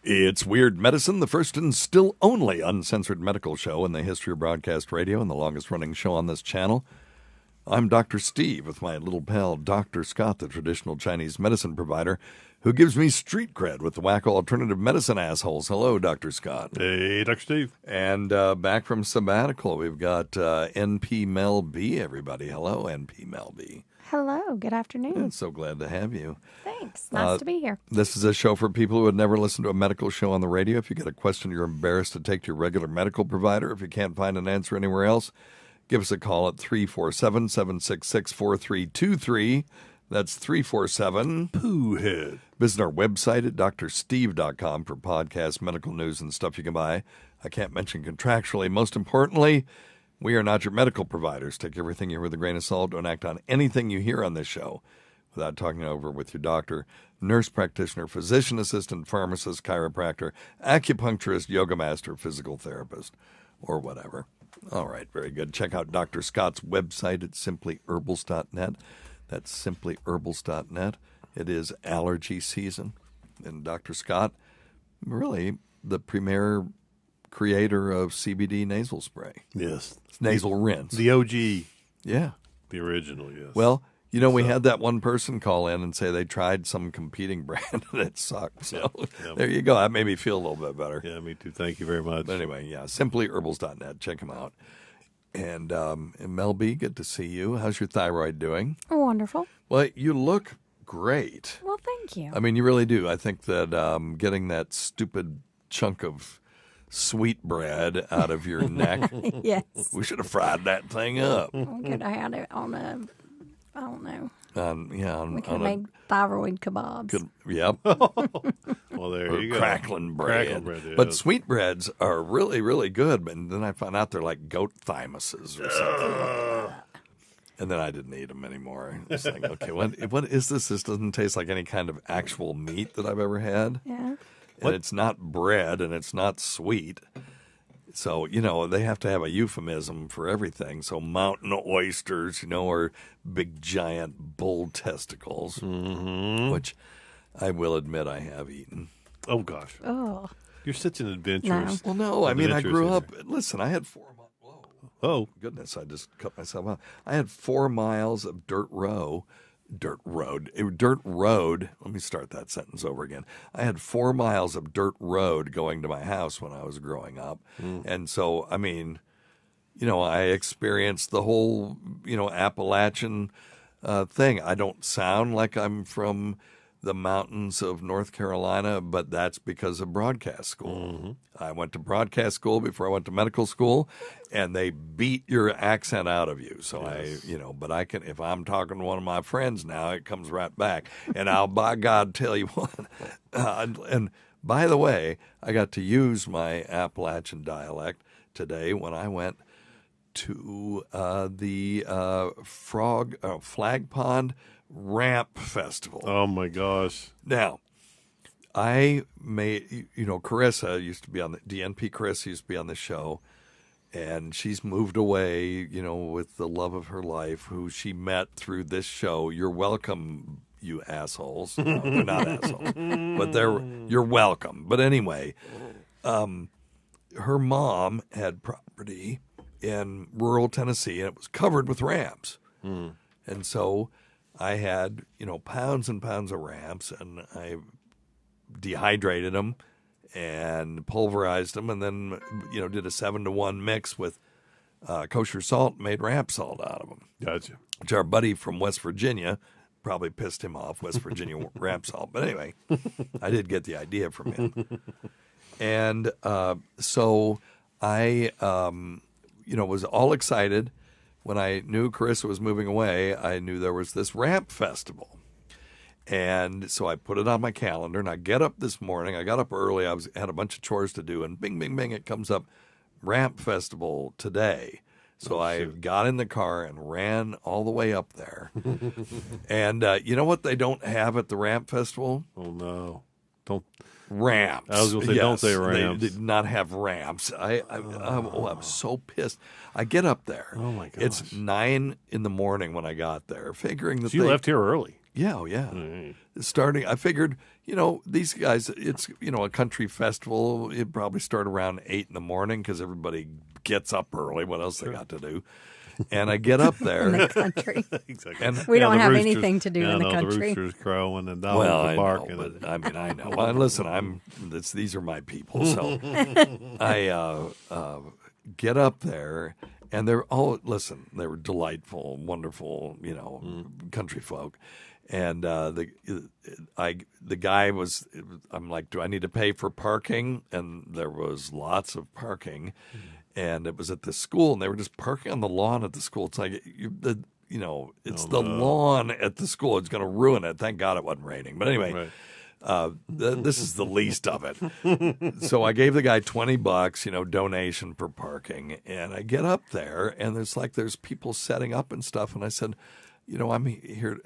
It's Weird Medicine, the first and still only uncensored medical show in the history of broadcast radio and the longest-running show on this channel. I'm Dr. Steve with my little pal Dr. Scott, the traditional Chinese medicine provider, who gives me street cred with the wacko alternative medicine assholes. Hello, Dr. Scott. Hey, Dr. Steve. And back from sabbatical, we've got NP Mel B, everybody. Hello, NP Mel B. Hello, good afternoon. I'm so glad to have you. Thanks. Nice to be here. This is a show for people who had never listened to a medical show on the radio. If you get a question you're embarrassed to take to your regular medical provider, if you can't find an answer anywhere else, give us a call at 347-766-4323. That's 347-POOHEAD. Visit our website at drsteve.com for podcasts, medical news, and stuff you can buy. I can't mention contractually. Most importantly, we are not your medical providers. Take everything you hear with a grain of salt. Don't act on anything you hear on this show without talking it over with your doctor, nurse practitioner, physician assistant, pharmacist, chiropractor, acupuncturist, yoga master, physical therapist, or whatever. All right, very good. Check out Dr. Scott's website at simplyherbals.net. That's simplyherbals.net. It is allergy season. And Dr. Scott, really the premier creator of CBD nasal spray. Yes. It's nasal rinse. The OG. Yeah. The original, yes. Well, you know, we had that one person call in and say they tried some competing brand and it sucked. So there you go. That made me feel a little bit better. Yeah, me too. Thank you very much. But anyway, yeah, simplyherbals.net. Check them out. And Mel B, good to see you. How's your thyroid doing? Wonderful. Well, you look great. Well, thank you. I mean, you really do. I think that getting that stupid chunk of sweet bread out of your neck. Yes. We should have fried that thing up. We could have had it on a, I don't know. We could have on made thyroid kebabs. Yep. Well, there Or you go. crackling bread. Yeah. But sweet breads are really, really good. But then I found out they're like goat thymuses or something. And then I didn't eat them anymore. I was like, okay, what is this? This doesn't taste like any kind of actual meat that I've ever had. Yeah. And it's not bread and it's not sweet. So, you know, they have to have a euphemism for everything. So mountain oysters, you know, or big giant bull testicles, which I will admit I have eaten. Oh, gosh. Oh. You're such an adventurous. Well, no, I mean, I grew up, adventurous listen, I had 4 miles. Whoa. Oh. Goodness, I just cut myself out. I had 4 miles of dirt road. Let me start that sentence over again. I had 4 miles of dirt road going to my house when I was growing up. And so, I mean, you know, I experienced the whole, you know, Appalachian thing. I don't sound like I'm from the mountains of North Carolina, but that's because of broadcast school. I went to broadcast school before I went to medical school, and they beat your accent out of you. So but I can, if I'm talking to one of my friends now, it comes right back. And I'll, by God, tell you what. And by the way, I got to use my Appalachian dialect today when I went to the Flag Pond Ramp Festival. Oh, my gosh. Now, I made, you know, Carissa used to be on the DNP. Carissa used to be on the show, and she's moved away, you know, with the love of her life, who she met through this show. You're welcome, you assholes. No, they're not assholes, but you're welcome. But anyway, her mom had property in rural Tennessee, and it was covered with ramps, and so I had, you know, pounds and pounds of ramps, and I dehydrated them and pulverized them, and then, you know, did a 7-to-1 mix with kosher salt, made ramp salt out of them. Gotcha. Which our buddy from West Virginia probably pissed him off, West Virginia ramp salt. But anyway, I did get the idea from him. And so I, you know, was all excited. When I knew Carissa was moving away, I knew there was this ramp festival. And so I put it on my calendar, and I get up this morning. I got up early. I had a bunch of chores to do, and bing, bing, bing, it comes up, ramp festival today. So I got in the car and ran all the way up there. And you know what they don't have at the ramp festival? Oh, no. Don't. Ramps. I was going to say, don't say ramps. They did not have ramps. I'm so pissed. I get up there. Oh, my gosh. It's 9 in the morning when I got there, figuring that So you left here early. Yeah, oh, yeah. Starting, I figured, these guys, it's, a country festival. It'd probably start around 8 in the morning because everybody gets up early. What else they got to do? And I get up there. In the country. Exactly. And We don't have roosters, anything to do in the country. The roosters crowing and dogs are barking. Know, but, I know. Well, listen, these are my people. So I get up there. And they were delightful, wonderful, country folk. And the guy was, I'm like, do I need to pay for parking? And there was lots of parking. And it was at the school, and they were just parking on the lawn at the school. It's like, it's the lawn at the school. It's going to ruin it. Thank God it wasn't raining. But anyway. Right. This is the least of it. So I gave the guy $20, donation for parking. And I get up there, and there's people setting up and stuff. And I said, I'm here.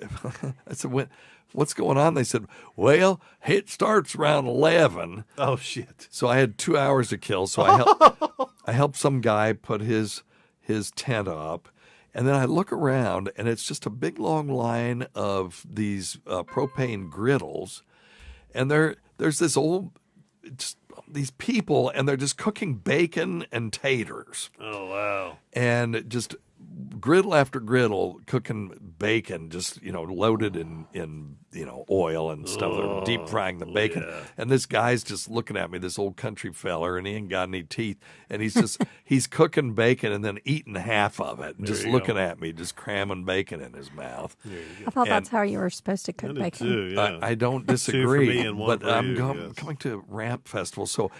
I said, what's going on? They said, well, it starts around 11. Oh, shit. So I had 2 hours to kill. So I helped some guy put his tent up. And then I look around, and it's just a big, long line of these propane griddles. And there's this these people, and they're just cooking bacon and taters. Oh, wow. And just griddle after griddle cooking bacon, just, loaded in oil and stuff. They're deep frying the bacon. Yeah. And this guy's just looking at me, this old country feller, and he ain't got any teeth. And he's cooking bacon and then eating half of it, and just looking at me, just cramming bacon in his mouth. I thought that's how you were supposed to cook bacon. Too, yeah. I don't disagree, Two for me and one but for I'm you, coming to Ramp Festival, so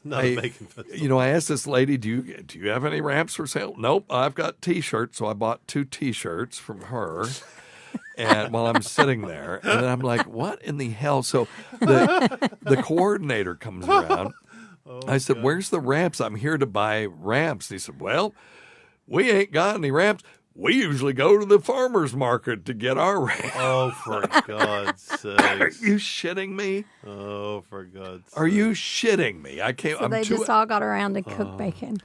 Not a bacon festival. I asked this lady, do you have any ramps for sale? Nope, I've got T-shirts, so I bought 2 T-shirts from her. And while I'm sitting there, and then I'm like, what in the hell? So the coordinator comes around. I said, where's the ramps? I'm here to buy ramps. And he said, well, we ain't got any ramps. We usually go to the farmer's market to get our ramps. Oh, for God's sake. Are you shitting me? Oh, for God's sake. Are you shitting me? I can't. So they just all got around to cook bacon.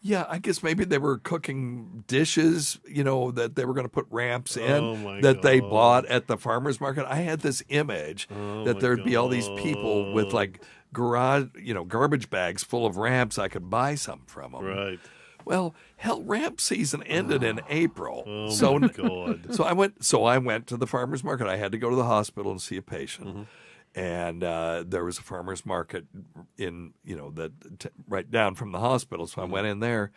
Yeah, I guess maybe they were cooking dishes, that they were going to put ramps in that they bought at the farmer's market. I had this image that there'd be all these people with like garbage bags full of ramps. I could buy some from them. Right. Well, hell, ramp season ended in April. Oh, my God. So I went to the farmer's market. I had to go to the hospital and see a patient. Mm-hmm. And there was a farmer's market in, right down from the hospital. So I went in there.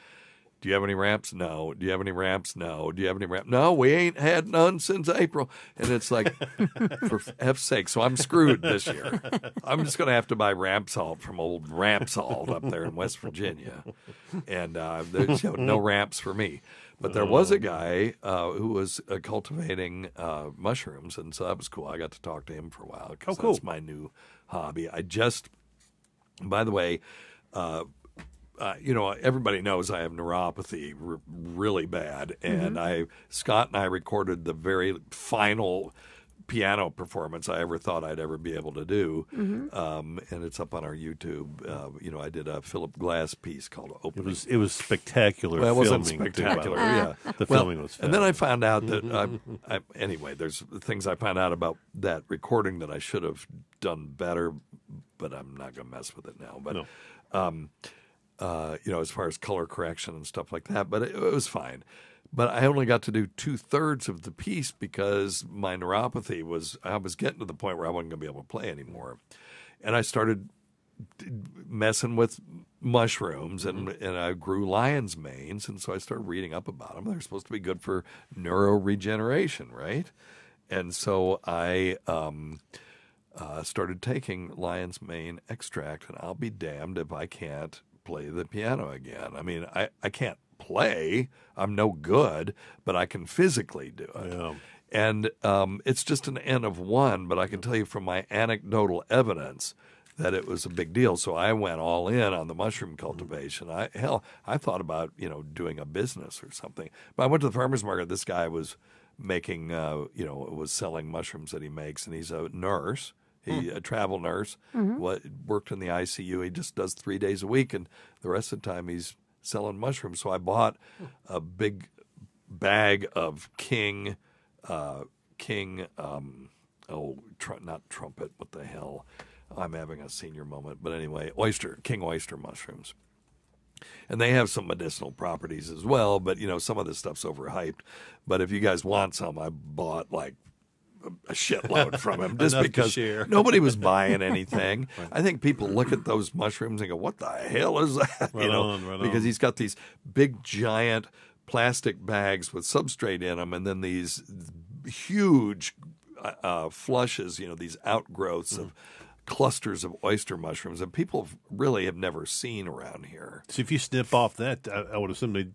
Do you have any ramps? No. Do you have any ramps? No. Do you have any ramps? No, we ain't had none since April. And it's like, for F's sake. So I'm screwed this year. I'm just going to have to buy ramp salt from old Ramp Salt up there in West Virginia. And there's no ramps for me. But there was a guy who was cultivating mushrooms, and so that was cool. I got to talk to him for a while because that's my new hobby. By the way, everybody knows I have neuropathy really bad, and Scott and I recorded the very final piano performance I ever thought I'd ever be able to do, and it's up on our YouTube. I did a Philip Glass piece called "Opening." It was spectacular. Well, it wasn't filming, spectacular. Yeah, the filming was. And then I found out that anyway, there's things I found out about that recording that I should have done better, but I'm not going to mess with it now. But as far as color correction and stuff like that, but it was fine. But I only got to do 2/3 of the piece because my neuropathy I was getting to the point where I wasn't going to be able to play anymore. And I started messing with mushrooms, and I grew lion's manes. And so I started reading up about them. They're supposed to be good for neuroregeneration, right? And so I started taking lion's mane extract, and I'll be damned if I can't play the piano again. I mean, I can't play. I'm no good, but I can physically do it. Yeah. And it's just an N of 1, but I can tell you from my anecdotal evidence that it was a big deal. So I went all in on the mushroom cultivation. I thought about, doing a business or something. But I went to the farmer's market. This guy was making, was selling mushrooms that he makes, and he's a nurse. A travel nurse, worked in the ICU. He just does 3 days a week, and the rest of the time he's selling mushrooms. So I bought a big bag of King not trumpet. What the hell? I'm having a senior moment. But anyway, king oyster mushrooms. And they have some medicinal properties as well, but, some of this stuff's overhyped. But if you guys want some, I bought like a shitload from him just because nobody was buying anything. Right. I think people look at those mushrooms and go, what the hell is that? Right because he's got these big, giant plastic bags with substrate in them, and then these huge flushes, these outgrowths of clusters of oyster mushrooms that people really have never seen around here. So if you snip off that, I would assume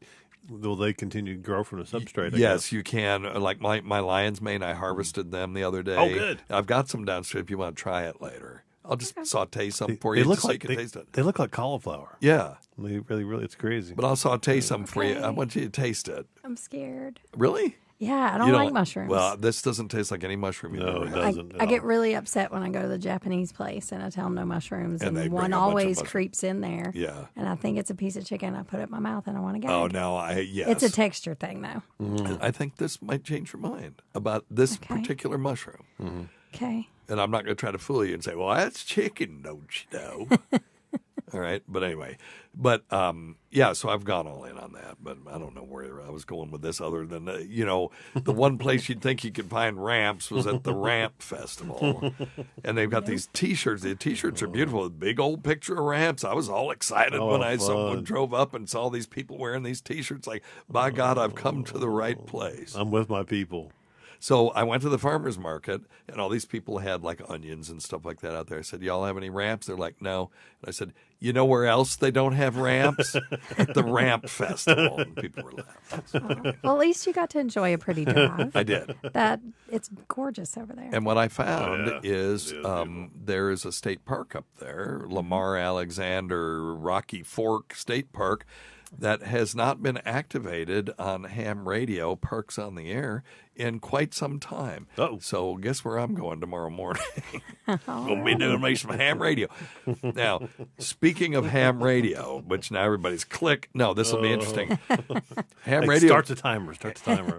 will they continue to grow from the substrate? Yes, you can. Like my lion's mane, I harvested them the other day. Oh, good. I've got some downstairs if you want to try it later. I'll just saute some for you. They look like you can taste it. They look like cauliflower. Yeah. They really, it's crazy. But I'll saute some for you. I want you to taste it. I'm scared. Really? Yeah, I don't like mushrooms. Well, this doesn't taste like any mushroom you've ever it had. doesn't. I get really upset when I go to the Japanese place and I tell them no mushrooms, And they and bring one a bunch of always mushrooms. creeps in there. Yeah. And I think it's a piece of chicken. I put it in my mouth and I want to gag. Oh, no, yes. It's a texture thing, though. I think this might change your mind about this particular mushroom. Okay. And I'm not going to try to fool you and say, well, that's chicken, don't you know? All right. But anyway, so I've gone all in on that. But I don't know where I was going with this other than, the one place you'd think you could find ramps was at the Ramp Festival. And they've got these T-shirts. The T-shirts are beautiful. A big old picture of ramps. I was all excited when someone drove up and saw these people wearing these T-shirts. Like, by God, I've come to the right place. I'm with my people. So I went to the farmer's market, and all these people had like onions and stuff like that out there. I said, y'all have any ramps? They're like, no. And I said, you know where else they don't have ramps? At the Ramp Festival. And people were laughing. Well, at least you got to enjoy a pretty drive. I did. It's gorgeous over there. And what I found is there is a state park up there, Lamar Alexander Rocky Fork State Park, that has not been activated on ham radio, Parks on the Air, in quite some time. Uh-oh. So guess where I'm going tomorrow morning? Going to be doing me some ham radio. Now, speaking of ham radio, which now everybody's click. No, this will be interesting. Ham radio. Start the timer.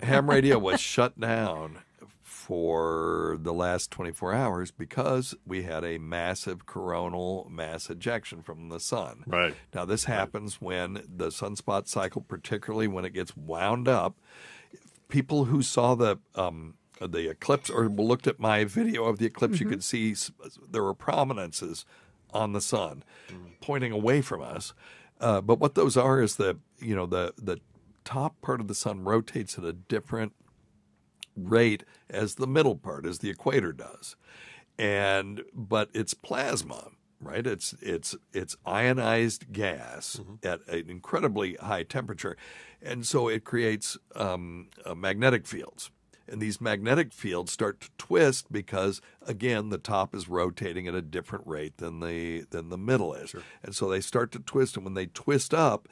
Ham radio was shut down for the last 24 hours because we had a massive coronal mass ejection from the sun. Right. Now, this happens when the sunspot cycle, particularly when it gets wound up. People who saw the eclipse or looked at my video of the eclipse, you could see there were prominences on the sun pointing away from us. But what those are is the top part of the sun rotates at a different rate as the middle part, as the equator does, but it's plasma, right? It's ionized gas at an incredibly high temperature, and so it creates magnetic fields. And these magnetic fields start to twist because, again, the top is rotating at a different rate than the middle is, and so they start to twist. And when they twist up,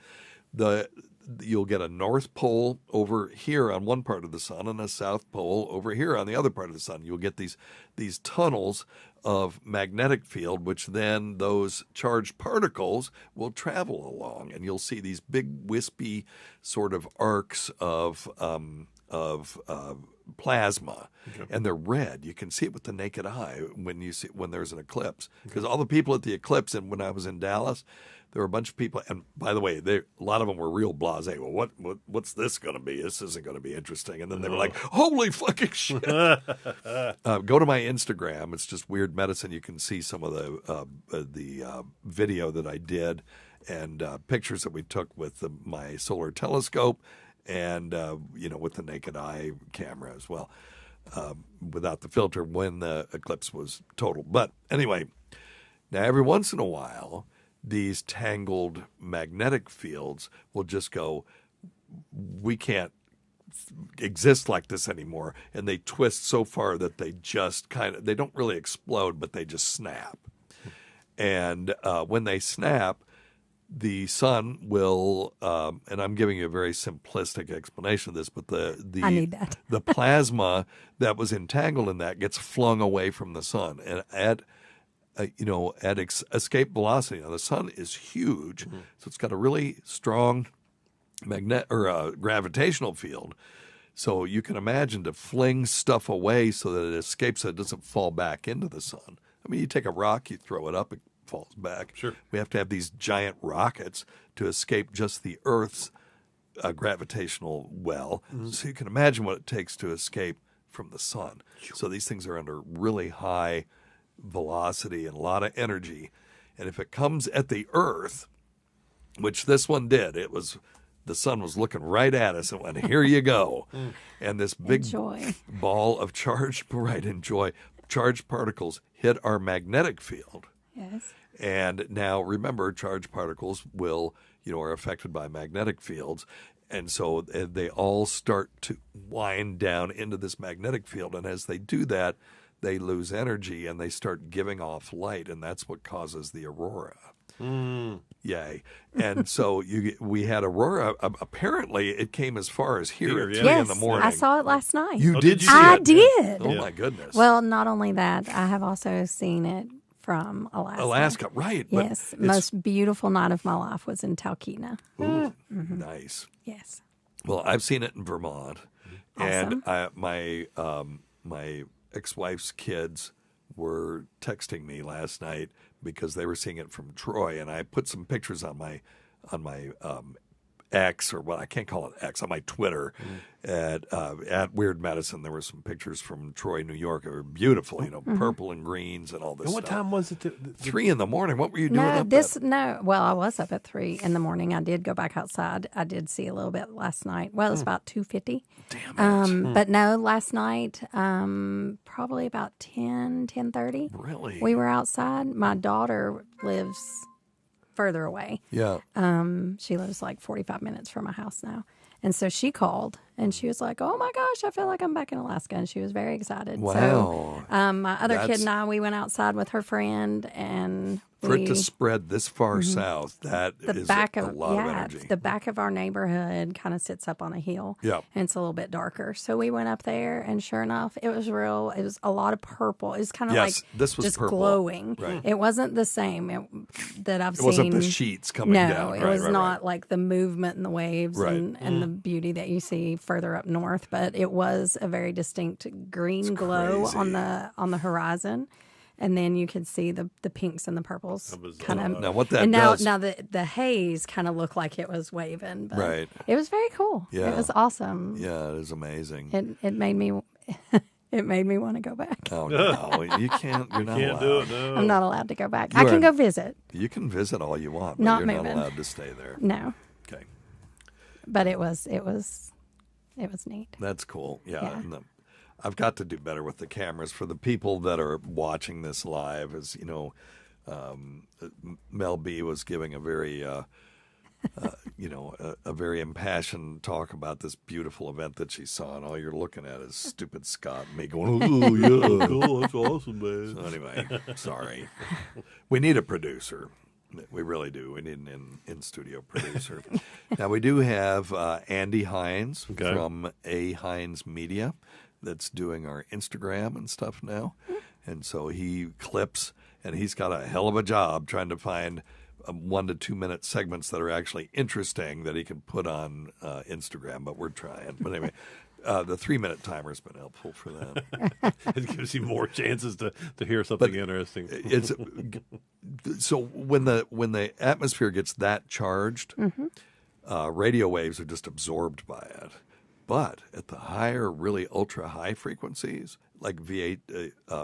you'll get a north pole over here on one part of the sun and a south pole over here on the other part of the sun. You'll get these tunnels of magnetic field, which then those charged particles will travel along, and you'll see these big wispy sort of arcs of plasma, and they're red. You can see it with the naked eye when there's an eclipse, because all the people at the eclipse, and when I was in Dallas, there were a bunch of people, and by the way, a lot of them were real blasé. Well, what's this going to be? This isn't going to be interesting. And then they were like, holy fucking shit. Go to my Instagram. It's just Weird Medicine. You can see some of the video that I did and pictures that we took with my solar telescope and, with the naked eye camera as well, without the filter when the eclipse was total. But anyway, now every once in a while, these tangled magnetic fields will just go, we can't exist like this anymore. And they twist so far that they just they don't really explode, but they just snap. And when they snap, the sun will, and I'm giving you a very simplistic explanation of this, but I need that. the plasma that was entangled in that gets flung away from the sun. And at escape velocity. Now, the sun is huge, so it's got a really strong gravitational field. So you can imagine to fling stuff away so that it escapes, so it doesn't fall back into the sun. I mean, you take a rock, you throw it up, it falls back. Sure. We have to have these giant rockets to escape just the Earth's gravitational well. So you can imagine what it takes to escape from the sun. So these things are under really high velocity and a lot of energy. And if it comes at the Earth, which this one did, the sun was looking right at us and went, here you go. And this big ball of charged particles hit our magnetic field. Yes. And now remember, charged particles are affected by magnetic fields. And so they all start to wind down into this magnetic field. And as they do that, they lose energy and they start giving off light. And that's what causes the aurora. Yay. And so we had aurora. Apparently, it came as far as here at 3 in the morning. I saw it last night. You did see it? I did. Oh, my goodness. Well, not only that, I have also seen it from Alaska. Alaska, right. Yes. Most beautiful night of my life was in Talkeetna. Ooh, nice. Yes. Well, I've seen it in Vermont. Awesome. And my ex-wife's kids were texting me last night because they were seeing it from Troy, and I put some pictures on my X, or what I can't call it X, on my Twitter at Weird Medicine. There were some pictures from Troy, New York. They were beautiful, purple and greens and all this. And what stuff. time was it? 3 in the morning. What were you doing up there? Well, I was up at 3 in the morning. I did go back outside. I did see a little bit last night. Well, it was about 2:50. Damn it. But no, last night, probably about 10:30. Really? We were outside. My daughter lives further away. Yeah. She lives like 45 minutes from my house now. And so she called and she was like, oh my gosh, I feel like I'm back in Alaska. And she was very excited. Wow. So my other kid and I, we went outside with her friend and for it to spread this far south, that is a lot of energy. The back of our neighborhood kind of sits up on a hill. Yeah. And it's a little bit darker. So we went up there and sure enough, it was a lot of purple. It was kind of like this was just purple. glowing. Right. It wasn't the same that I've seen. It wasn't the sheets coming down. No, it was not like the movement and the waves Right. and the beauty that you see further up north, but it was a very distinct green glow on the horizon. And then you could see the pinks and the purples kind of. Now what that and does? Now the haze kind of looked like it was waving. But Right. It was very cool. Yeah. It was awesome. Yeah, it is amazing. It made me it made me want to go back. Oh no, you can't. You're not Can't allowed. do it. No. I'm not allowed to go back. You I can are- go visit. You can visit all you want, but Not you're moving. not allowed to stay there. No, Okay, but it was neat. that's cool. Yeah, Yeah. and I've got to do better with the cameras for the people that are watching this live. As you know, Mel B was giving a very, a very impassioned talk about this beautiful event that she saw, and all you're looking at is stupid Scott and me going, "Oh yeah, Cool. That's awesome, man. So anyway, sorry. We need a producer. We really do. We need an in-studio producer. Now, we do have Andy Hines from A. Hines Media that's doing our Instagram and stuff now. And so he clips, and he's got a hell of a job trying to find 1 to 2 minute segments that are actually interesting that he can put on Instagram, but we're trying. But anyway, the 3-minute timer has been helpful for that. It gives you more chances to hear something interesting. It's so when the atmosphere gets that charged, radio waves are just absorbed by it. But at the higher, really ultra high frequencies, like VHS, I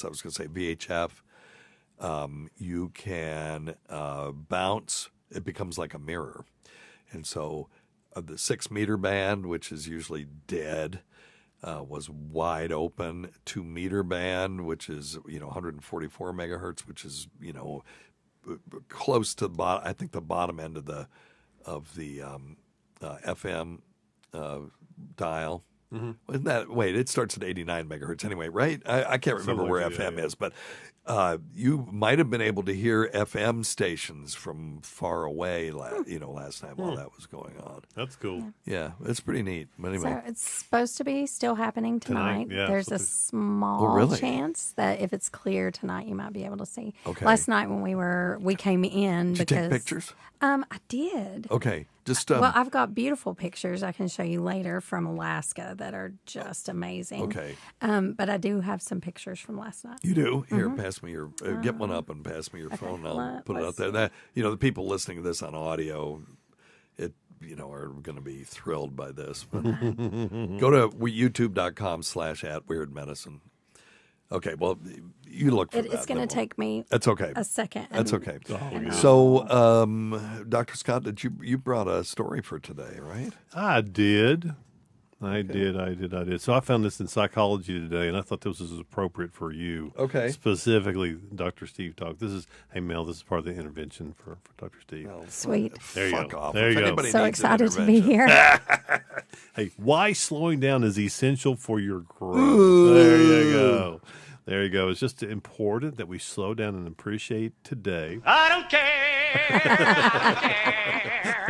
was going to say VHF, you can bounce. It becomes like a mirror, and so the 6-meter band, which is usually dead, was wide open. 2-meter band, which is 144 megahertz, which is close to the bottom. I think the bottom end of the FM dial. Isn't that? Wait, it starts at 89 megahertz anyway, right? I can't remember where FM is, but you might have been able to hear FM stations from far away, last night while that was going on. That's cool. Yeah, it's pretty neat. But anyway, So it's supposed to be still happening tonight. Yeah, There's a small really? chance that if it's clear tonight, you might be able to see. Okay. Last night when we came in did you because take pictures? I did. Okay. Just well, I've got beautiful pictures I can show you later from Alaska that are just amazing. Okay. But I do have some pictures from last night. You do? Here, pass me your, get one up and pass me your phone. I'll put it out there. That, the people listening to this on audio, are going to be thrilled by this. But go to youtube.com/@weirdmedicine. Okay, well, you look for that. It's going to take me That's okay. a second. That's okay. So, Dr. Scott, you brought a story for today, right? I did. I did. So I found this in Psychology Today, and I thought this was appropriate for you. Okay. Specifically, Dr. Steve Talk. This is Mel, this is part of the intervention for Dr. Steve. Oh, Sweet. There you fuck go. off. There you go. So excited to be here. Hey, why slowing down is essential for your growth. There you go. There you go. It's just important that we slow down and appreciate today. I don't care. I don't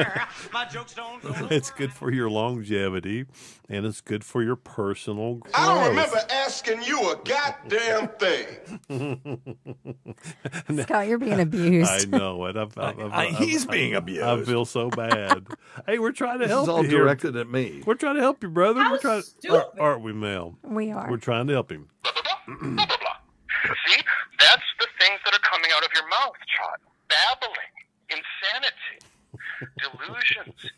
care. My jokes don't go. It's good for your longevity, and it's good for your personal growth. I don't remember asking you a goddamn thing. Scott, you're being abused. I know it. He's being abused. I feel so bad. Hey, we're trying to help This is all you here. directed at me. We're trying to help you, brother. We're trying. Aren't we, Mel? We are. We're trying to help him. Blah, blah, blah. See, that's the things that are coming out of your mouth, Chad. Babbling, insanity, delusions.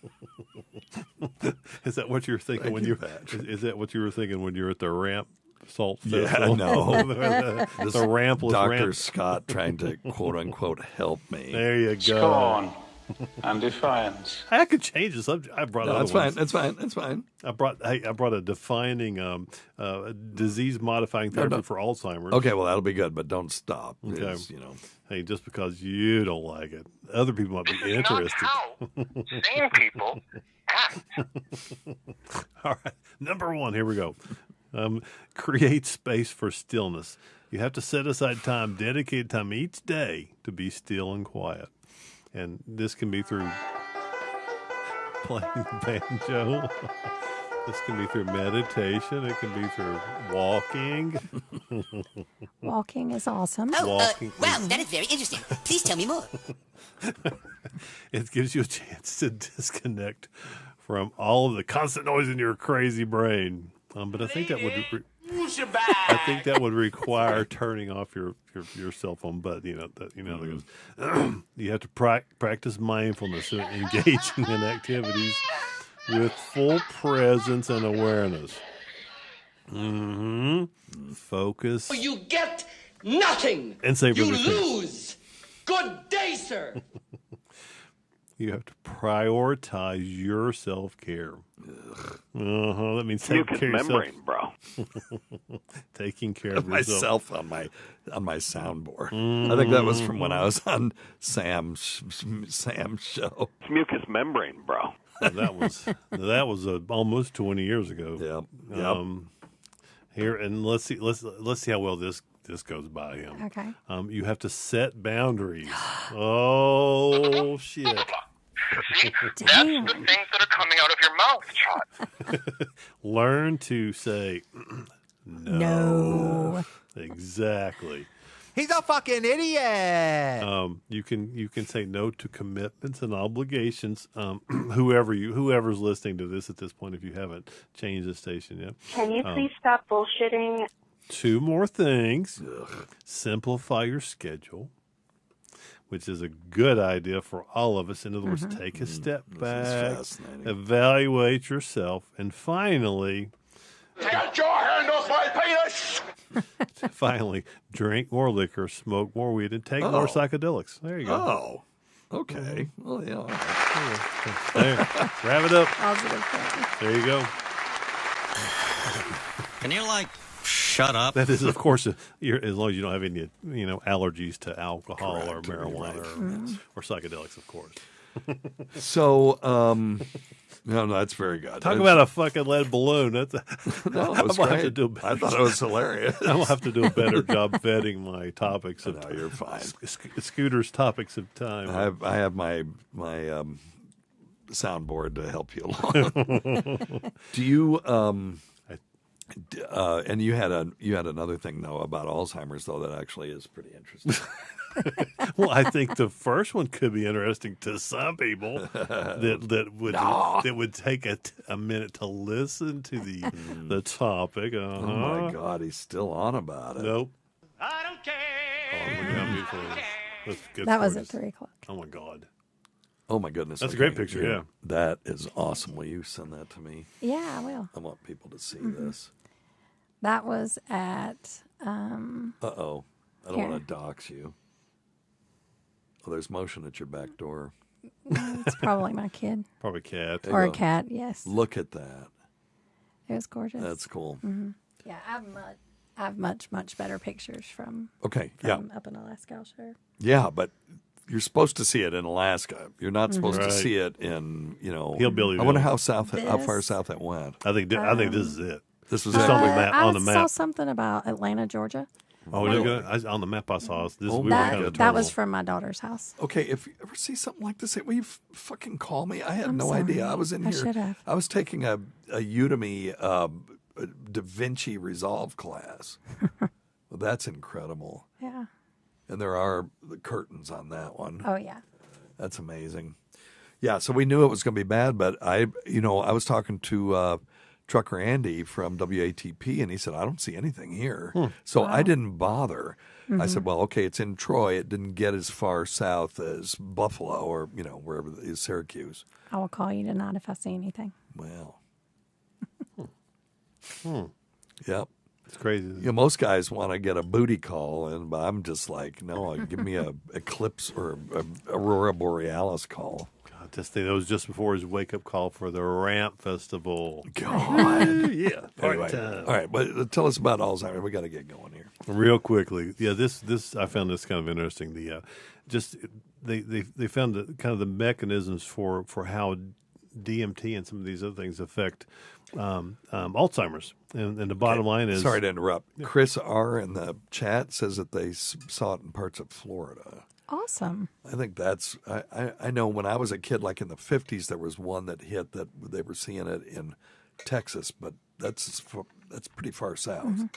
Is that what you're thinking when you? Is that what you were thinking when you're at the ramp? Salt Yeah, festival? no. the rampless Dr. ramp. Scott trying to quote unquote help me. There you go. Scorn and defiance. I could change the subject. I brought other That's fine. ones. That's fine. That's fine. I brought a defining disease modifying therapy for Alzheimer's. Okay, well that'll be good, but don't stop. Okay. It's, Hey, just because you don't like it, other people might be This is interested. not how sane people act. All right, number one. Here we go. Create space for stillness. You have to set aside time, dedicated time each day to be still and quiet. And this can be through playing the banjo. This can be through meditation. It can be through walking. Walking is awesome. Walking. Wow, that is very interesting. Please tell me more. It gives you a chance to disconnect from all of the constant noise in your crazy brain. But I think that would I think that would require turning off your cell phone. But you have to practice mindfulness and engaging in activities with full presence and awareness. Focus. You get nothing. And savor You the things. lose. Good day, sir. You have to prioritize your self-care. That means taking care of yourself. bro. Taking care of yourself. Myself on my soundboard. I think that was from when I was on Sam's show. It's mucous membrane, bro. That was almost 20 years ago. Yep. Here, and let's see how well this goes by him. Okay. You have to set boundaries. Oh shit. See, that's the things that are coming out of your mouth, Chad. Learn to say No. Exactly. He's a fucking idiot. You can say no to commitments and obligations. Whoever's listening to this at this point, if you haven't changed the station yet. Can you please stop bullshitting? 2 more things. Simplify your schedule, which is a good idea for all of us. In other words, take a step back, evaluate yourself, and finally, Get your hand off my penis! finally, drink more liquor, smoke more weed, and take more psychedelics. There you go. Oh, okay. Well, yeah. There, wrap it up. Positive thing. There you go. Can you shut up? That is, of course, as long as you don't have any, allergies to alcohol or marijuana or psychedelics, of course. So, no, that's very good. Talk about a fucking lead balloon. That's No, it was great. I thought it was hilarious. I'm gonna have to do a better job vetting my topics. No, you're fine. Scooter's topics of time. I have my soundboard to help you along. Do you and you had another thing though about Alzheimer's though that actually is pretty interesting. Well, I think the first one could be interesting to some people that would take a minute to listen to the topic. Oh my God, he's still on about it. Nope. I don't care. Oh, look at how beautiful it is. That was at 3 o'clock. Oh my God. Oh my goodness. That's a great picture, yeah. That is awesome. Will you send that to me? Yeah, I will. I want people to see this. That was at. Uh-oh. I don't Here. want to dox you. Oh, there's motion at your back door. It's probably my kid. Probably cat. Or a cat, yes. Look at that. It was gorgeous. That's cool. Yeah, I have much better pictures from Okay, up in Alaska. I'll show. Yeah, but you're supposed to see it in Alaska. You're not supposed to see it in, Hillbilly. I wonder how far This- south it went. I think this is it. This was Just it. on the map. On the I map. saw something about Atlanta, Georgia. Oh, on the map I saw. This, Oh, we were that- kind of That was turtle. from my daughter's house. Okay, if you ever see something like this, will you fucking call me? I had I'm no sorry. idea. I was in I here. should have. I was taking a Udemy Da Vinci Resolve class. Well, that's incredible. Yeah. And there are the curtains on that one. Oh yeah. That's amazing. Yeah, so we knew it was going to be bad, but I was talking to Trucker Andy from WATP, and he said, I don't see anything here. So I didn't bother. I said, well, okay, it's in Troy. It didn't get as far south as Buffalo or, wherever it is, Syracuse. I will call you tonight if I see anything. Well. Yep. It's crazy. Most guys want to get a booty call, but I'm just like, no, give me a eclipse or a aurora borealis call. God, that was just before his wake-up call for the Ramp Festival. God. Yeah. Anyway, all right, but tell us about Alzheimer's. We got to get going here. Real quickly. Yeah, this I found this kind of interesting. They found kind of the mechanisms for how DMT and some of these other things affect Alzheimer's. And the bottom line is... Sorry to interrupt. Chris R. in the chat says that they saw it in parts of Florida. Awesome. I think that's... I know when I was a kid, like in the 50s, there was one that hit that they were seeing it in Texas, but that's pretty far south.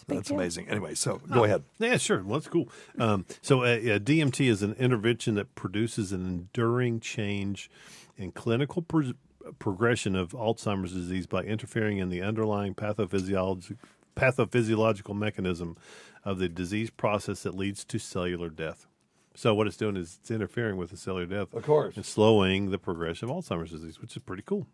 That's amazing. Anyway, so go ahead. Yeah, sure. Well, that's cool. DMT is an intervention that produces an enduring change in clinical progression of Alzheimer's disease by interfering in the underlying pathophysiological mechanism of the disease process that leads to cellular death. So what it's doing is it's interfering with the cellular death, of course, and slowing the progression of Alzheimer's disease, which is pretty cool.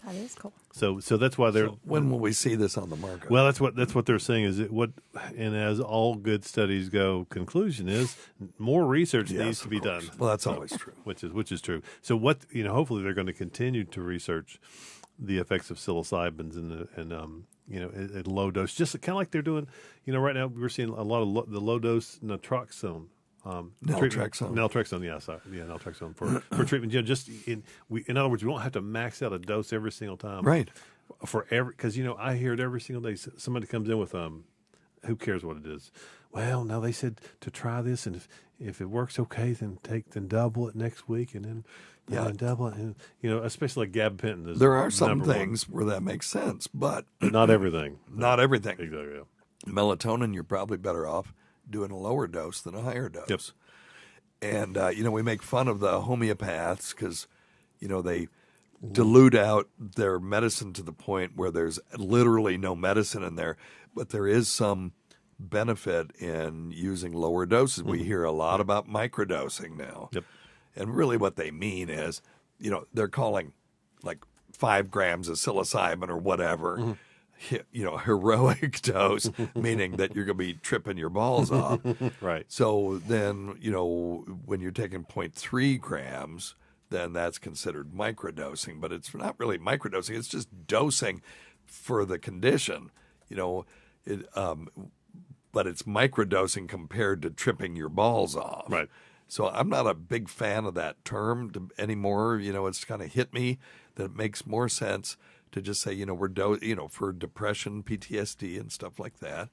That is cool. So that's why they're. So when will we see this on the market? Well, that's what they're saying is and as all good studies go, conclusion is more research needs to be done. Well, that's always true. Which is true. So hopefully they're going to continue to research the effects of psilocybins at low dose, just kind of like they're doing. Right now we're seeing a lot of the low dose naltrexone. Naltrexone, naltrexone for treatment. In other words, we won't have to max out a dose every single time, right? Because I hear it every single day. Somebody comes in with who cares what it is? Well, now they said to try this, and if it works okay, then double it next week, and then double it, and especially like gabapentin. There are some things where that makes sense, but not everything. Not everything. Exactly. Yeah. Melatonin, you're probably better off doing a lower dose than a higher dose. Yep. And, we make fun of the homeopaths because, they dilute out their medicine to the point where there's literally no medicine in there. But there is some benefit in using lower doses. We hear a lot about microdosing now. Yep. And really what they mean is, they're calling like 5 grams of psilocybin or whatever. Heroic dose, meaning that you're going to be tripping your balls off. Right. So then, when you're taking 0.3 grams, then that's considered microdosing. But it's not really microdosing. It's just dosing for the condition, but it's microdosing compared to tripping your balls off. Right. So I'm not a big fan of that term anymore. It's kind of hit me that it makes more sense to just say, we're for depression, PTSD, and stuff like that.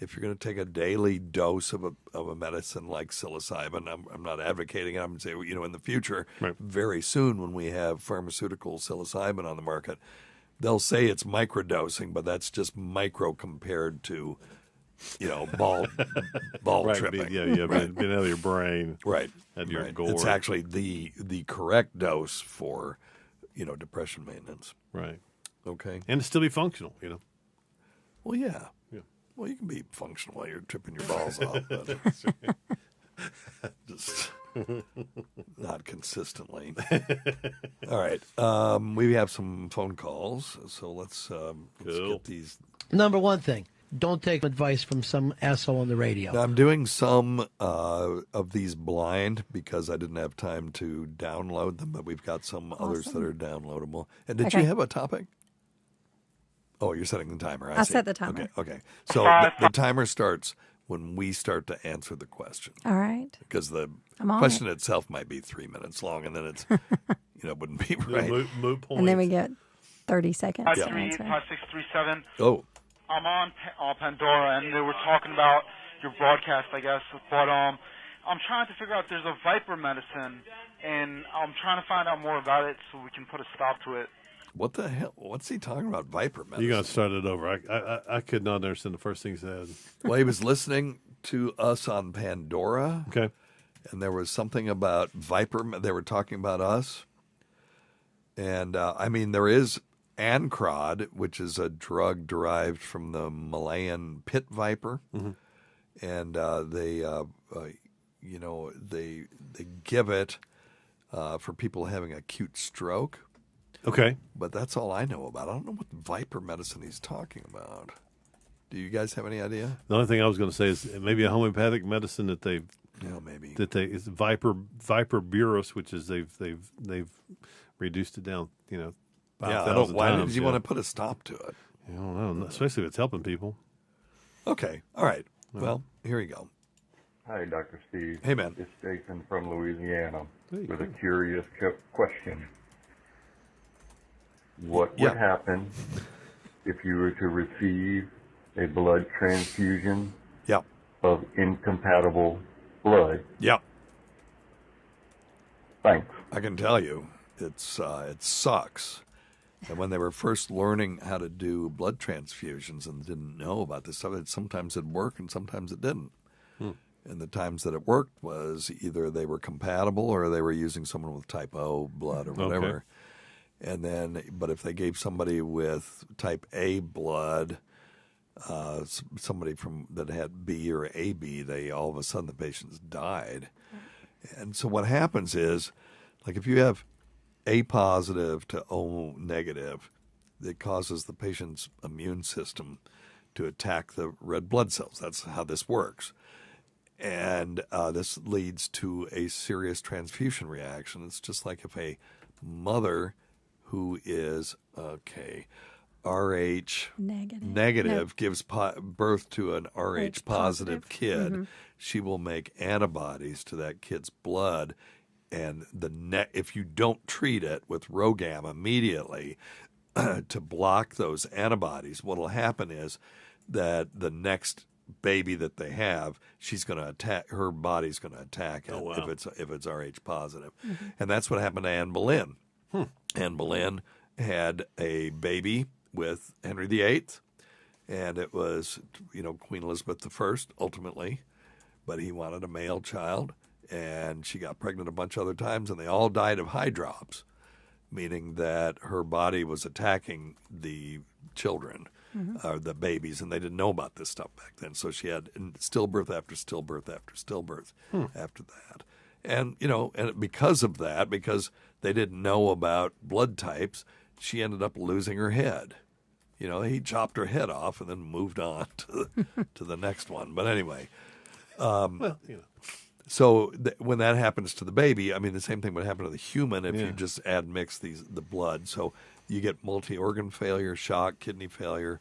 If you're going to take a daily dose of a medicine like psilocybin, I'm not advocating it. I'm going to say, in the future, very soon when we have pharmaceutical psilocybin on the market, they'll say it's microdosing, but that's just micro compared to ball Right, tripping. been out of your brain. Right. Out of your Right. gourd. It's actually the correct dose for, depression maintenance. Right. Okay. And to still be functional, Well, yeah. Yeah. Well, you can be functional while you're tripping your balls off, but just not consistently. All right. We have some phone calls, so let's get these. Number one thing, don't take advice from some asshole on the radio. Now, I'm doing some of these blind because I didn't have time to download them, but we've got some others that are downloadable. And did you have a topic? Oh, you're setting the timer. I see. set the timer. Okay. So the timer starts when we start to answer the question. All right. Because the I'm on question it. itself might be 3 minutes long, and then it's, wouldn't be right. Moot point. And then we get 30 seconds to 538 answer. 5637. Oh. I'm on Pandora, and they were talking about your broadcast, I guess. But I'm trying to figure out there's a viper medicine, and I'm trying to find out more about it so we can put a stop to it. What the hell? What's he talking about? Viper medicine? You're going to start it over. I could not understand the first thing he said. Well, he was listening to us on Pandora. Okay. And there was something about viper. They were talking about us. And, there is Ancrod, which is a drug derived from the Malayan pit viper. Mm-hmm. And they give it for people having acute stroke. Okay. But that's all I know about it. I don't know what viper medicine he's talking about. Do you guys have any idea? The only thing I was going to say is maybe a homeopathic medicine that they've maybe it's viper burus, which is they've reduced it down. 5,000 why times, did you want to put a stop to it? I don't know, especially if it's helping people. Okay. All right. Well, here we go. Hi, Dr. Steve. Hey, man. It's Jason from Louisiana with a cool. curious question. What would happen if you were to receive a blood transfusion of incompatible blood? Yeah. Thanks. I can tell you, it sucks. And when they were first learning how to do blood transfusions and didn't know about this stuff, sometimes it'd work and sometimes it didn't. And the times that it worked was either they were compatible or they were using someone with type O blood or whatever. Okay. And then, but if they gave somebody with type A blood, somebody that had B or AB, all of a sudden the patients died. And so what happens is, like if you have A positive to O negative, it causes the patient's immune system to attack the red blood cells. That's how this works. And this leads to a serious transfusion reaction. It's just like if a mother who is, RH negative gives birth to an RH positive kid, she will make antibodies to that kid's blood. And if you don't treat it with Rogam immediately to block those antibodies, what will happen is that the next baby that they have, she's going to attack. Her body's going to attack it if it's Rh positive, and that's what happened to Anne Boleyn. Anne Boleyn had a baby with Henry VIII, and it was Queen Elizabeth I ultimately, but he wanted a male child, and she got pregnant a bunch of other times, and they all died of hydrops, meaning that her body was attacking the children. The babies, and they didn't know about this stuff back then. So she had stillbirth after stillbirth after stillbirth after that. And, and because of that, because they didn't know about blood types, she ended up losing her head. He chopped her head off and then moved on to the next one. But anyway, so when that happens to the baby, the same thing would happen to the human if you just admix the blood. So you get multi-organ failure, shock, kidney failure,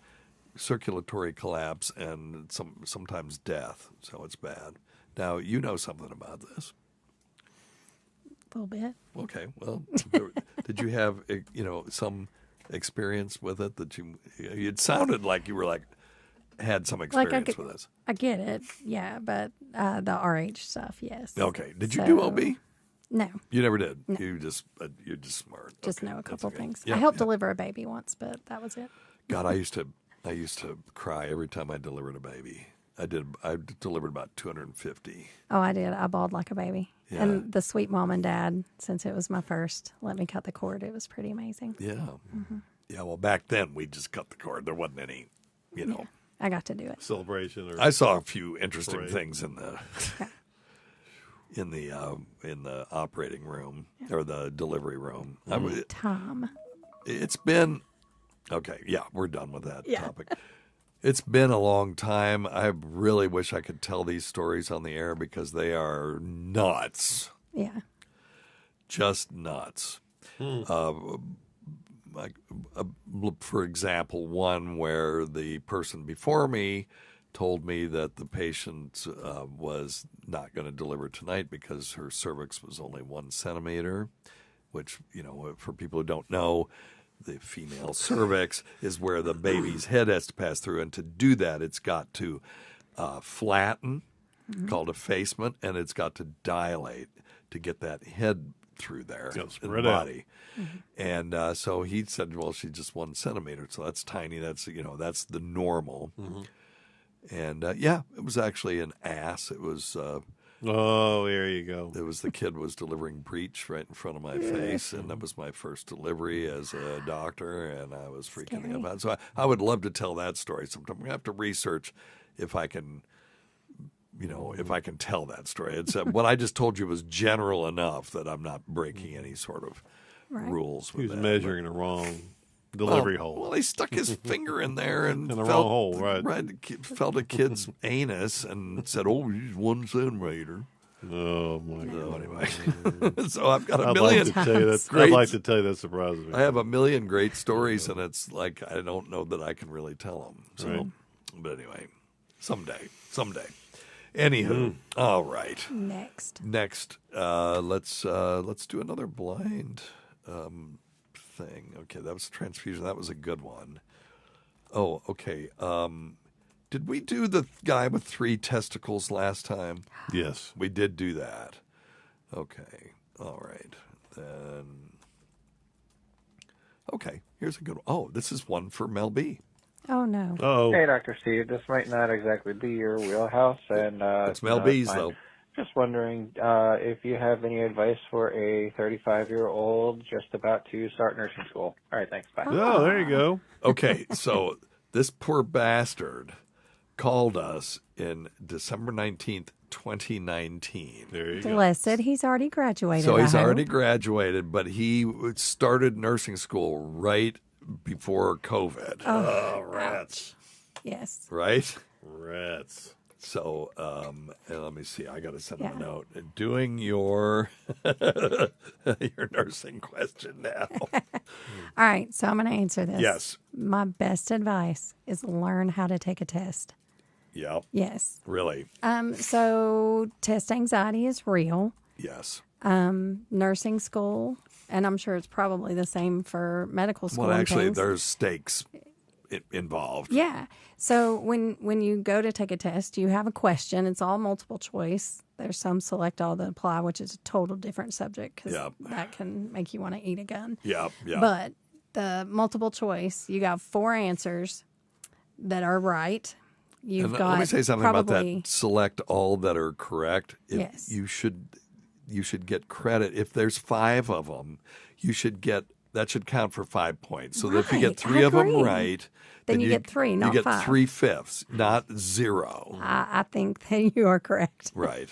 circulatory collapse, and sometimes death. So it's bad. Now, you know something about this. A little bit. Okay. Well, did you have some experience with it? It sounded like you were had some experience with this. I get it, yeah, but the RH stuff, yes. Okay. Did you do OB? No. You never did? No. You're just smart. Just know a couple things. Yeah, I helped deliver a baby once, but that was it. God, I used to cry every time I delivered a baby. I delivered about 250. Oh, I did. I bawled like a baby. Yeah. And the sweet mom and dad, since it was my first, let me cut the cord. It was pretty amazing. Yeah. Mm-hmm. Yeah, well, back then we just cut the cord. There wasn't any, Yeah, I got to do it. Celebration. Or I saw a few interesting parade. things in the in the operating room or the delivery room. Tom. It's been okay. Yeah, we're done with that Yeah. topic. It's been a long time. I really wish I could tell these stories on the air because they are nuts. Yeah. Just nuts. For example, one where the person before me told me that the patient was not going to deliver tonight because her cervix was only 1 centimeter, which, for people who don't know, the female cervix is where the baby's head has to pass through. And to do that, it's got to flatten, called effacement, and it's got to dilate to get that head through there in the body. And so he said, well, she's just 1 centimeter. So that's tiny. That's, that's the normal. And it was actually an ass. It was... oh, there you go. It was the kid was delivering breech right in front of my face, and that was my first delivery as a doctor, and I was freaking out. So I would love to tell that story sometime. We're going to have to research if I can, if I can tell that story. It's what I just told you was general enough that I'm not breaking any sort of rules with He was that. measuring the wrong delivery hole. Well, he stuck his finger in there and in the felt, wrong hole, right? Felt a kid's anus and said, "Oh, he's 1 centimeter." Oh my God! Anyway, so I've got a million. I'd like to tell you that surprises me. I have a million great stories, and it's like I don't know that I can really tell them. So, but anyway, someday. Anywho, all right. Next, let's do another blind thing. Okay, that was transfusion. That was a good one. Oh, okay. Did we do the guy with 3 testicles last time? Yes. We did do that. Okay. All right. Then. Okay, here's a good one. Oh, this is one for Mel B. Oh, no. Oh. Hey, Dr. Steve. This might not exactly be your wheelhouse. And it's Mel B's, though. Just wondering if you have any advice for a 35-year-old just about to start nursing school. All right, thanks. Bye. Oh, there you go. Okay, so this poor bastard called us in December 19th, 2019. There you Blessed. He's already graduated. So he's I already hope. graduated, but he started nursing school right before COVID. Oh, rats. Yes. Right? Rats. So, let me see. I got to send him a note. Doing your your nursing question now. All right, so I'm going to answer this. Yes. My best advice is learn how to take a test. Yep. Yes. Really? So test anxiety is real. Yes. Nursing school, and I'm sure it's probably the same for medical school. Well, and actually, things. there's stakes involved. Yeah. So when you go to take a test, you have a question. It's all multiple choice. There's some select all that apply, which is a total different subject because that can make you want to eat a gun. Yeah. But the multiple choice, you got 4 answers that are right. You've got let me say something about probably, that. Select all that are correct. Yes. You should get credit. If there's 5 of them, that should count for 5 points. So that if you get 3 of them right, then you get 3, not 5. You get 3/5, not 0. I think that you are correct. Right.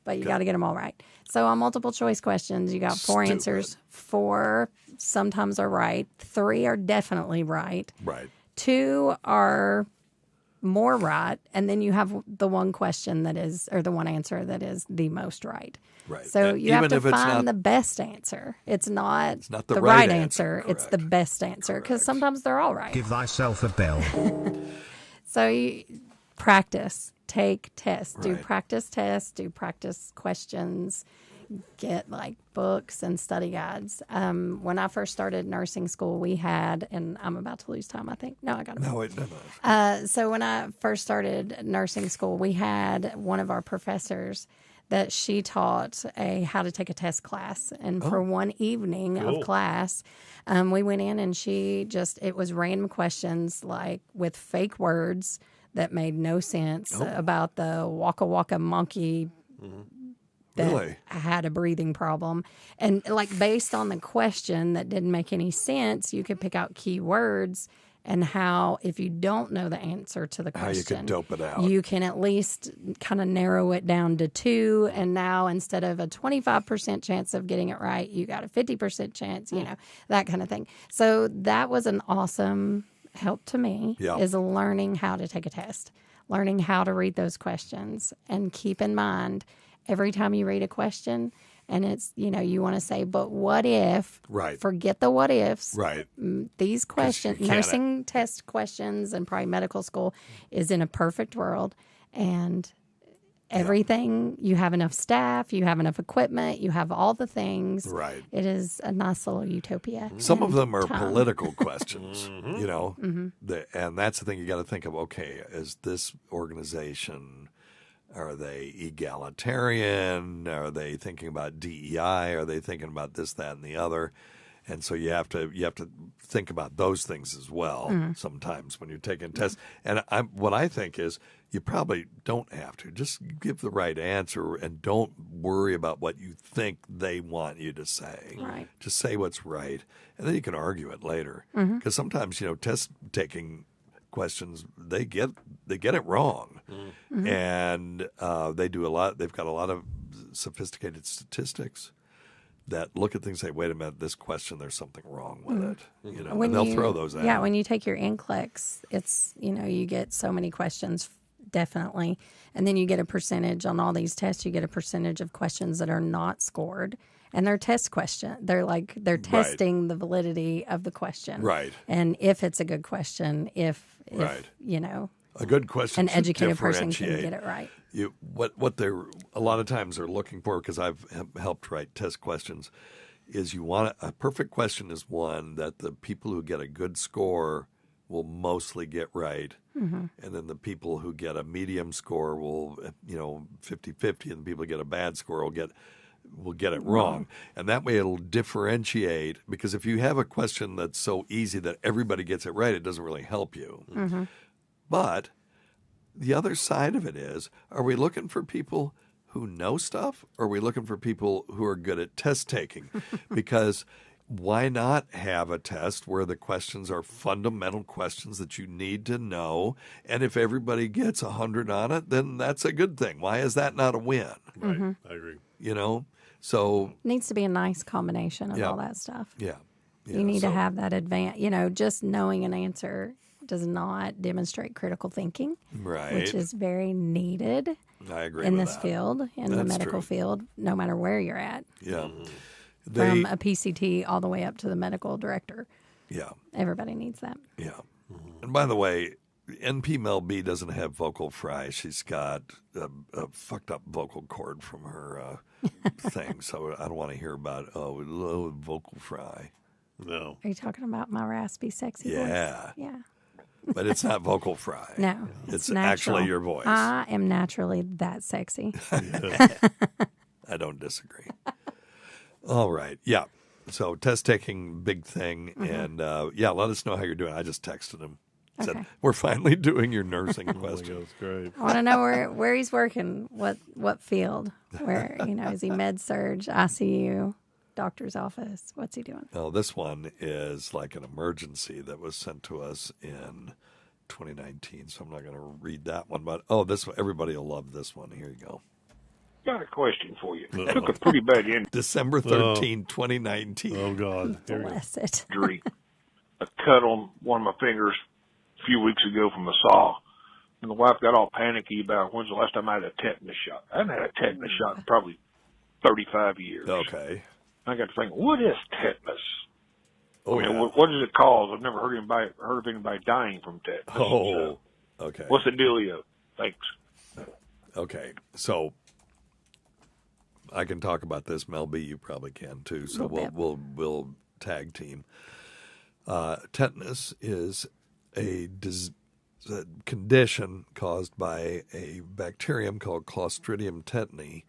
But you got to get them all right. So on multiple choice questions, you got 4 answers. 4 sometimes are right. 3 are definitely right. Right. 2 are more right. And then you have the one question that is, or the one answer that is the most right. Right. So And you have even to if it's find not- the best answer. It's not the right right answer. It's the best answer because sometimes they're all right. Give thyself a bell. So you practice, take tests, do Right. practice tests, do practice questions, get like books and study guides. When I first started nursing school, we had, and I'm about to lose time, I think. No, I got it. No, wait, no. So when I first started nursing school, we had one of our professors that she taught a how to take a test class. And for one evening of class, we went in and it was random questions like with fake words that made no sense about the Waka Waka monkey that Really? had a breathing problem. And like based on the question that didn't make any sense, you could pick out key words and how, if you don't know the answer to the question, How you could dope it out. you can at least kind of narrow it down to 2. And now instead of a 25% chance of getting it right, you got a 50% chance, you know, that kind of thing. So that was an awesome help to me, is learning how to take a test, learning how to read those questions. And keep in mind, every time you read a question, and it's, you know, you want to say, but what if, forget the what ifs. These questions, nursing test questions and probably medical school is in a perfect world. And everything, you have enough staff, you have enough equipment, you have all the things. It is a nice little utopia. Some of them are political questions, you know, and that's the thing you got to think of. Okay, is this organization... Are they egalitarian? Are they thinking about DEI? Are they thinking about this, that, and the other? And so you have to think about those things as well sometimes when you're taking tests. And what I think is you probably don't have to. Just give the right answer and don't worry about what you think they want you to say. Just say what's right, and then you can argue it later. Because sometimes, you know, test taking questions, they get it wrong. And they do a lot. They've got a lot of sophisticated statistics that look at things and say, wait a minute, this question, there's something wrong with it. You know, and they'll throw those out. Yeah, when you take your NCLEX, it's, you know, you get so many questions, definitely. And then you get a percentage on all these tests, you get a percentage of questions that are not scored. And they're test question. They're testing the validity of the question. And if it's a good question, if you know, a good question, an educated person can get it right. What they're a lot of times are looking for, because I've helped write test questions, is you want a perfect question is one that the people who get a good score will mostly get right. And then the people who get a medium score will, you know, 50-50, and the people who get a bad score will get it wrong. And that way it'll differentiate, because if you have a question that's so easy that everybody gets it right, it doesn't really help you. But the other side of it is, are we looking for people who know stuff, or are we looking for people who are good at test taking? Because why not have a test where the questions are fundamental questions that you need to know, and if everybody gets 100 on it, then that's a good thing. Why is that not a win? I agree. You know, so it needs to be a nice combination of all that stuff. You need to have that you know, just knowing an answer does not demonstrate critical thinking, which is very needed. I agree in with this that. field, in the medical field, no matter where you're at. From a PCT all the way up to the medical director. Everybody needs that. And by the way, NP Mel B doesn't have vocal fry. She's got a fucked up vocal cord from her thing, so I don't want to hear about vocal fry. No. Are you talking about my raspy, sexy voice? Yeah. But it's not vocal fry. No. It's actually your voice. I am naturally that sexy. I don't disagree. All right. Yeah. So test taking, big thing. And let us know how you're doing. I just texted him. Said, we're finally doing your nursing question. That's great. I want to know where he's working, what field, where, you know, is he med surg, ICU, doctor's office? What's he doing? Oh, this one is like an emergency that was sent to us in 2019, so I'm not going to read that one. But, this one, everybody will love this one. Here you go. Got a question for you. Took a pretty bad injury. December 13, 2019. Oh, God. Bless it. A cut on one of my fingers a few weeks ago from a saw. And the wife got all panicky about when's the last time I had a tetanus shot. I haven't had a tetanus shot in probably 35 years. Okay. I got to think, what is tetanus? Oh, I mean, what does it cause? I've never heard of anybody dying from tetanus. Oh, okay. What's the dealio? Thanks. Okay, so I can talk about this. Mel B, you probably can too. So we'll tag team. Tetanus is a condition caused by a bacterium called Clostridium tetani,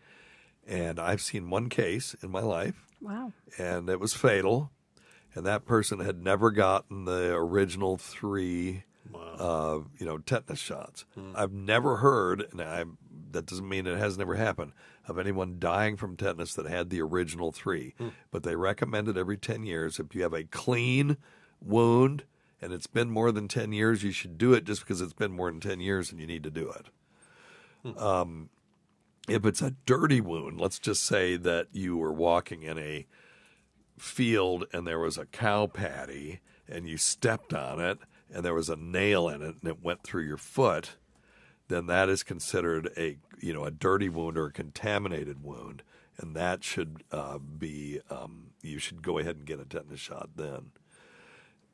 and I've seen one case in my life. Wow. And it was fatal, and that person had never gotten the original 3 tetanus shots. I've never heard, and that doesn't mean it has never happened, of anyone dying from tetanus that had the original 3. But they recommend it every 10 years. If you have a clean wound and it's been more than 10 years, you should do it just because it's been more than 10 years and you need to do it. If it's a dirty wound, let's just say that you were walking in a field and there was a cow patty and you stepped on it and there was a nail in it and it went through your foot, then that is considered a dirty wound or a contaminated wound, and that should you should go ahead and get a tetanus shot then.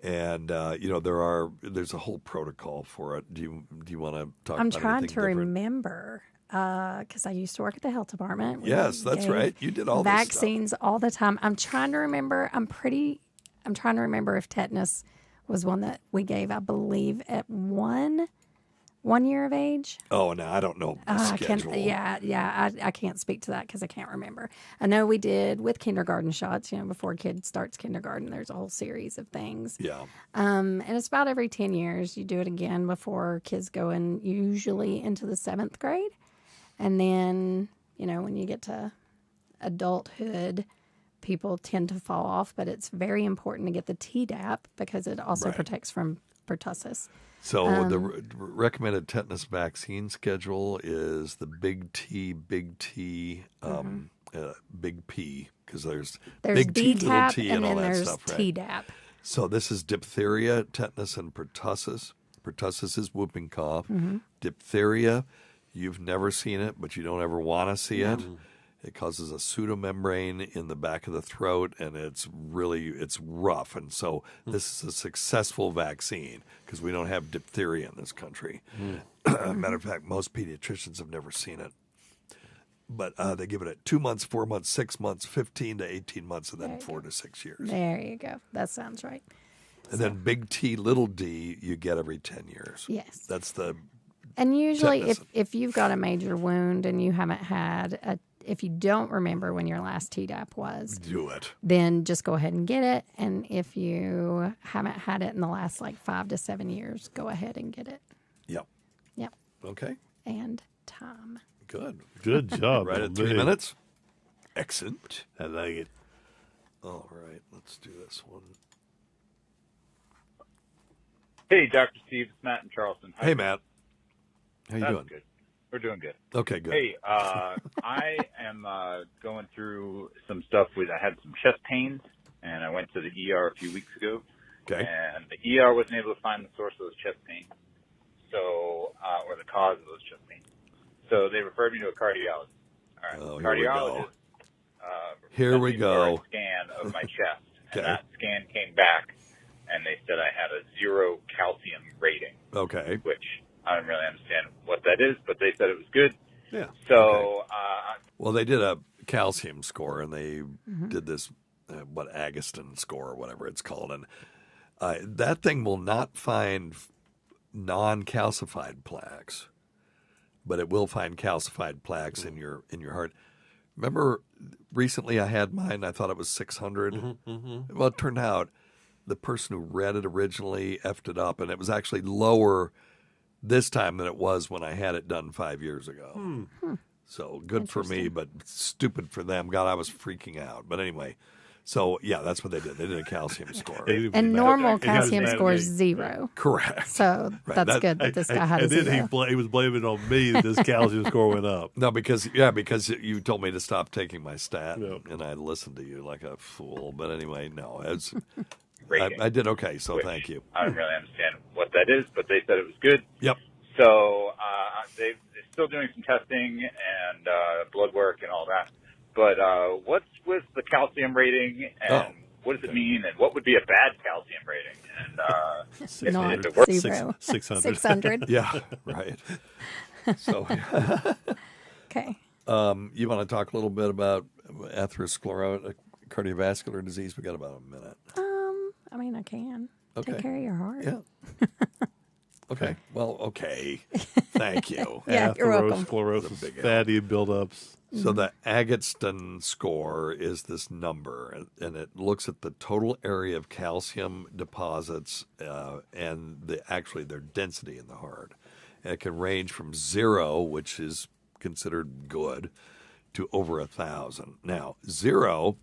And there's a whole protocol for it. Do you want to talk? I'm about trying anything to different? remember because I used to work at the health department. Yes, that's right. You did all vaccines this stuff. all the time. I'm trying to remember. I'm trying to remember if tetanus was one that we gave, I believe, at 1 year of age. Oh, no, I don't know the schedule. I can't speak to that because I can't remember. I know we did with kindergarten shots, before a kid starts kindergarten, there's a whole series of things. Yeah. And it's about every 10 years. You do it again before kids go in, usually into the 7th grade. And then, when you get to adulthood, people tend to fall off, but it's very important to get the Tdap because it also protects from pertussis. So the recommended tetanus vaccine schedule is the big T, big P, because there's big T, little T, and all that stuff, right? Tdap. So this is diphtheria, tetanus, and pertussis. Pertussis is whooping cough. Diphtheria, you've never seen it, but you don't ever want to see it. It causes a pseudomembrane in the back of the throat, and it's rough. And so this is a successful vaccine because we don't have diphtheria in this country. Matter of fact, most pediatricians have never seen it. But they give it at 2 months, 4 months, 6 months, 15 to 18 months, and then 4 to 6 years. There you go. That sounds right. And then big T, little d, you get every 10 years. Yes. That's the And usually tetanus. if you've got a major wound and you haven't had if you don't remember when your last Tdap was, do it. Then just go ahead and get it. And if you haven't had it in the last 5 to 7 years, go ahead and get it. Yep. Okay. And Tom. Good job. Right at 3 minutes. Excellent. I like it. All right, let's do this one. Hey, Dr. Steve, it's Matt in Charleston. Hey, Matt. How you doing? Good. We're doing good. Okay, good. Hey, I am going through some stuff I had some chest pains, and I went to the ER a few weeks ago. Okay. And the ER wasn't able to find the source of those chest pains, or the cause of those chest pains. So they referred me to a cardiologist. All right. Oh, cardiologist. Here we go. A scan of my chest, Okay. and that scan came back, and they said I had a 0 calcium rating. Okay. Which I don't really understand what that is, but they said it was good. Yeah. So, well, they did a calcium score, and they did this, Agatston score or whatever it's called, and that thing will not find non-calcified plaques, but it will find calcified plaques in your heart. Remember, recently I had mine. I thought it was 600. Well, it turned out the person who read it originally effed it up, and it was actually lower this time than it was when I had it done 5 years ago. So good for me, but stupid for them. God, I was freaking out. But anyway, so yeah, that's what they did. They did a calcium score. And normal calcium score is 0. Correct. So that's good that this guy had a 0. And then he was blaming it on me that this calcium score went up. No, because you told me to stop taking my stat, and I listened to you like a fool. But anyway, no, I did okay, so thank you. I don't really understand what that is, but they said it was good. Yep. So they're still doing some testing and blood work and all that. But what's with the calcium rating, and what does it mean, and what would be a bad calcium rating? And if it works, 0. 600. 600. Yeah, right. So, okay. You want to talk a little bit about atherosclerotic cardiovascular disease? We got about a minute. I mean, I can. Okay. Take care of your heart. Yeah. Okay. Well, okay. Thank you. Yeah, you're welcome. Atherosclerosis, fatty buildups. So the Agatston score is this number, and it looks at the total area of calcium deposits and their density in the heart. And it can range from 0, which is considered good, to over 1,000. Now, 0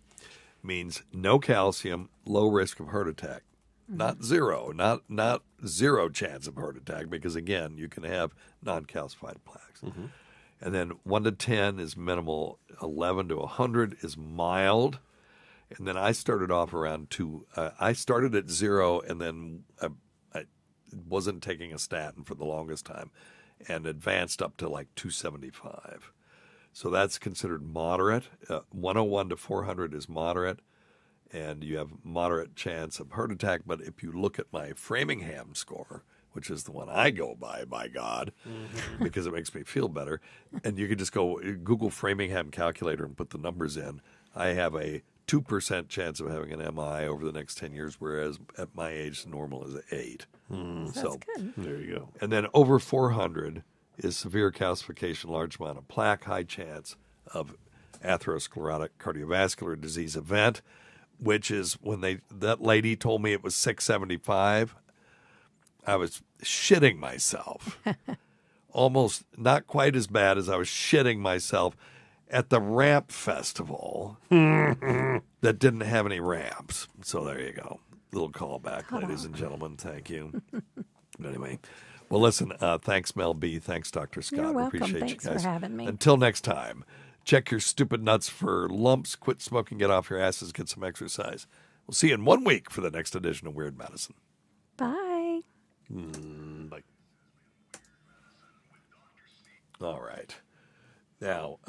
means no calcium, low risk of heart attack. Not 0, not 0 chance of heart attack, because again, you can have non-calcified plaques. And then 1 to 10 is minimal, 11 to 100 is mild. And then I started off around 2. I started at 0, and then I wasn't taking a statin for the longest time, and advanced up to like 275. So that's considered moderate. 101 to 400 is moderate, and you have moderate chance of heart attack. But if you look at my Framingham score, which is the one I go by God, because it makes me feel better. And you can just go Google Framingham calculator and put the numbers in. I have a 2% chance of having an MI over the next 10 years, whereas at my age, the normal is 8. That's good. There you go. And then over 400 is severe calcification, large amount of plaque, high chance of atherosclerotic cardiovascular disease event, which is when that lady told me it was 675. I was shitting myself. Almost not quite as bad as I was shitting myself at the ramp festival that didn't have any ramps. So there you go. Little callback, ladies and gentlemen. Thank you. But anyway, well, listen, thanks, Mel B. Thanks, Dr. Scott. You're welcome. Appreciate Thanks you guys. for having me. Until next time, check your stupid nuts for lumps, quit smoking, get off your asses, get some exercise. We'll see you in 1 week for the next edition of Weird Medicine. Bye. Bye. All right. Now,